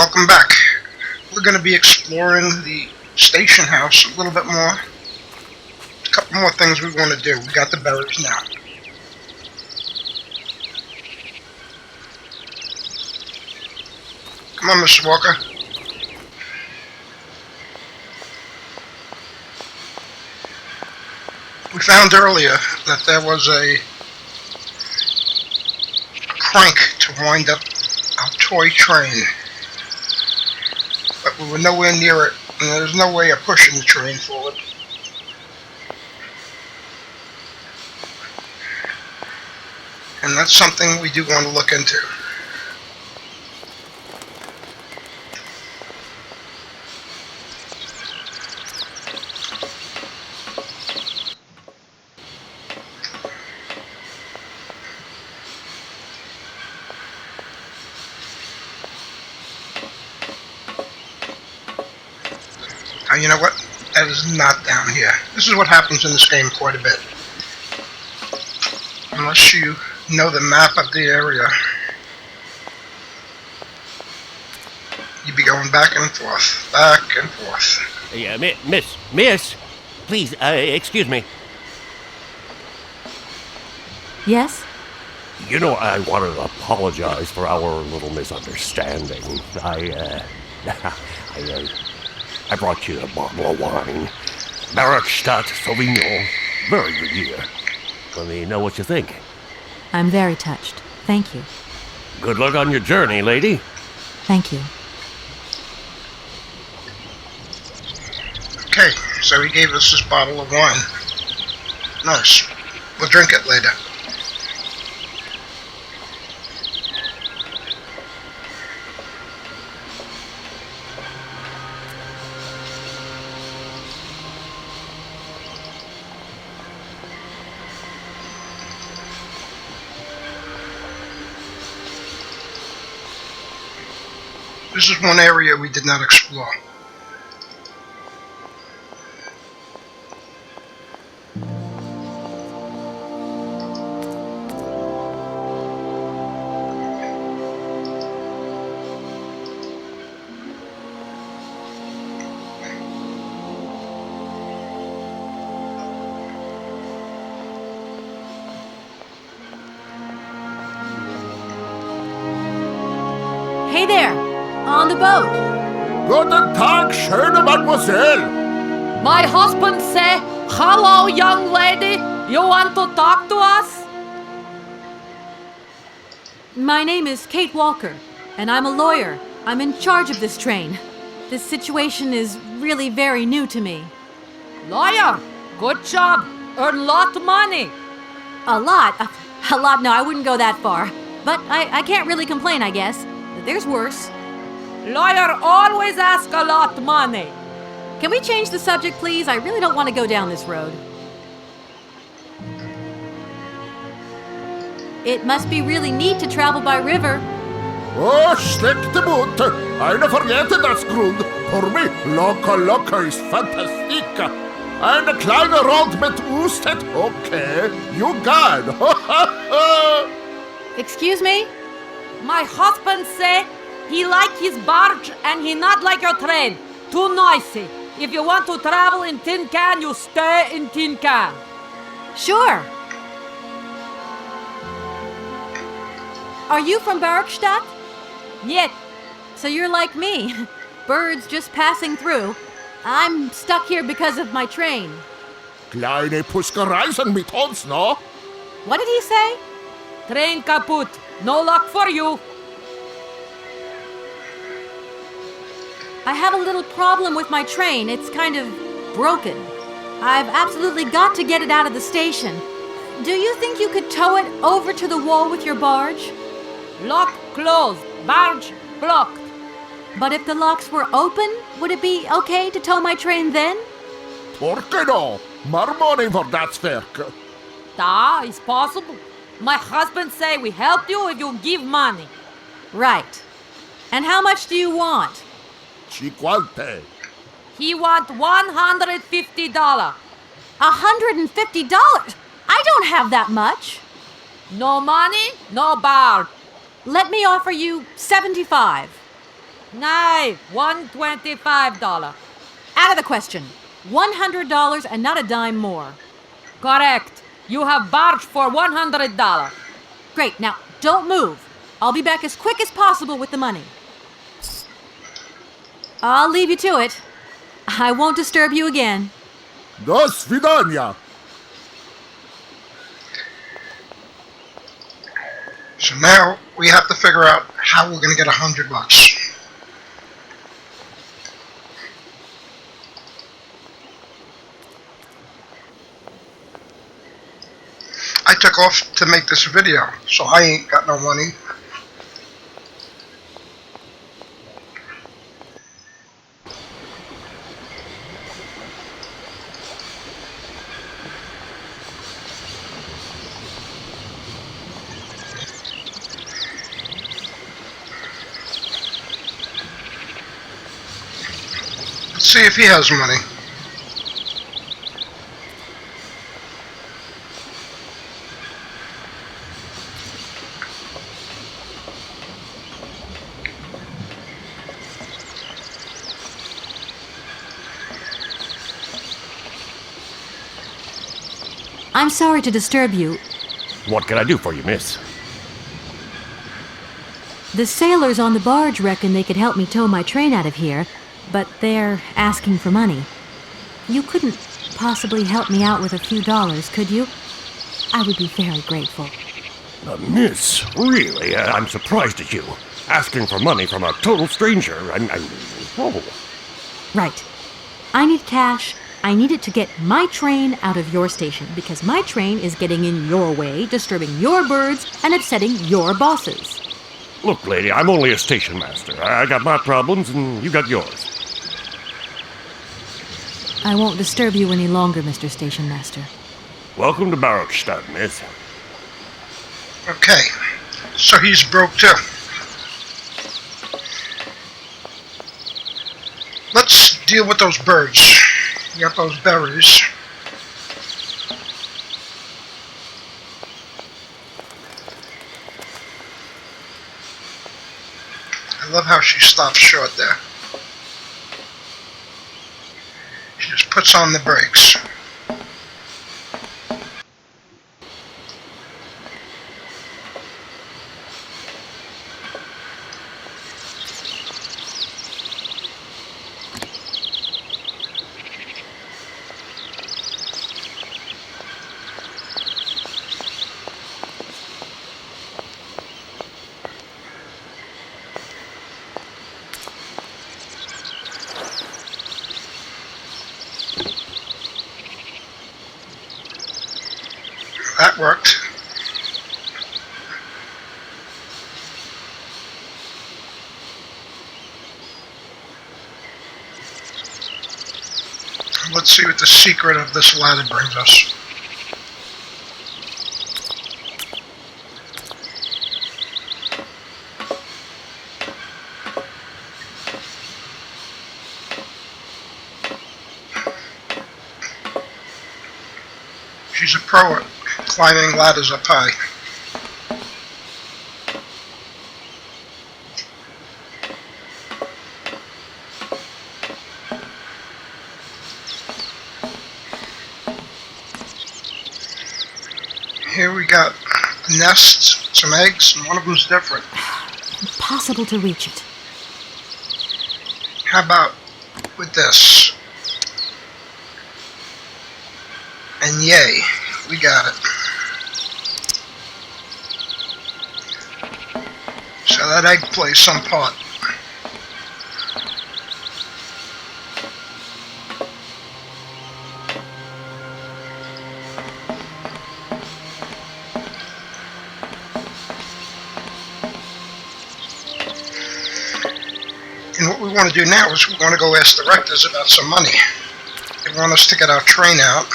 Welcome back. We're going to be exploring the station house a little bit more. A couple more things we want to do. We got the berries now. Come on, Mr. Walker. We found earlier that there was a crank to wind up our toy train. But we were nowhere near it, and there's no way of pushing the train forward. And that's something we do want to look into. You know what? That is not down here. This is what happens in this game quite a bit. Unless you know the map of the area, you'd be going back and forth, back and forth. Yeah, miss, please, excuse me. Yes? You know, I wanted to apologize for our little misunderstanding. I brought you a bottle of wine. Barrackstadt Sauvignon. Very good year. Let me know what you think. I'm very touched. Thank you. Good luck on your journey, lady. Thank you. Okay, so he gave us this bottle of wine. Nice. We'll drink it later. This is one area we did not explore. Hey there! On the boat! Guten Tag, schöne Mademoiselle. My husband say, hello, young lady. You want to talk to us? My name is Kate Walker, and I'm a lawyer. I'm in charge of this train. This situation is really very new to me. Lawyer, good job. Earn lot of money. A lot? No, I wouldn't go that far. But I can't really complain, I guess. There's worse. Lawyer always ask a lot of money. Can we change the subject, please? I really don't want to go down this road. It must be really neat to travel by river. Oh, schlechte Boot. Eine vergehrte das Grund. Für mich, locker ist fantastic. Eine kleine Rund mit Usted, okay. You got. Excuse me? My husband say he like his barge and he not like your train. Too noisy. If you want to travel in tin can, you stay in tin can. Sure. Are you from Barrackstadt? Yet. So you're like me. Birds just passing through. I'm stuck here because of my train. Kleine Puskereisen mit uns, no? What did he say? Train kaput. No luck for you. I have a little problem with my train. It's kind of broken. I've absolutely got to get it out of the station. Do you think you could tow it over to the wall with your barge? Lock closed. Barge blocked. But if the locks were open, would it be okay to tow my train then? Porke no? More money for that werk. Da, it's possible. My husband say we help you if you give money. Right. And how much do you want? Cinquante. He want $150. $150? I don't have that much. No money, no bar. Let me offer you 75. Nay, $125. Out of the question. $100 and not a dime more. Correct. You have barge for $100. Great, now don't move. I'll be back as quick as possible with the money. I'll leave you to it. I won't disturb you again. До свидания. So now we have to figure out how we're going to get $100. I took off to make this video, so I ain't got no money. Let's see if he has money. I'm sorry to disturb you. What can I do for you, miss? The sailors on the barge reckon they could help me tow my train out of here, but they're asking for money. You couldn't possibly help me out with a few dollars, could you? I would be very grateful. Miss, really, I'm surprised at you. Asking for money from a total stranger. Oh. Right. I need cash. I need it to get my train out of your station, because my train is getting in your way, disturbing your birds, and upsetting your bosses. Look, lady, I'm only a station master. I got my problems, and you got yours. I won't disturb you any longer, Mr. Station Master. Welcome to Barrockstadt, miss. Okay, so he's broke too. Let's deal with those birds. We got those berries. I love how she stops short there. She just puts on the brakes. That worked. Let's see what the secret of this ladder brings us. She's a pro at climbing ladders up high. Here we got a nest, some eggs, and one of them's different. Impossible to reach it. How about with this? And yay, we got it. So that egg plays some part. And what we want to do now is we want to go ask the rectors about some money. They want us to get our train out.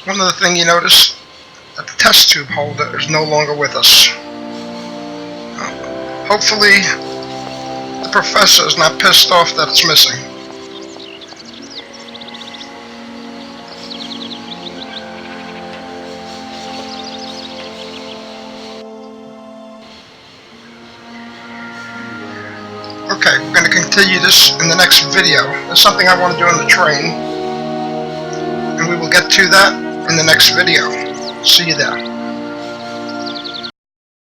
One other thing you notice, that the test tube holder is no longer with us. Hopefully, the professor is not pissed off that it's missing. Okay, we're going to continue this in the next video. There's something I want to do on the train, and we will get to that in the next video. See you there.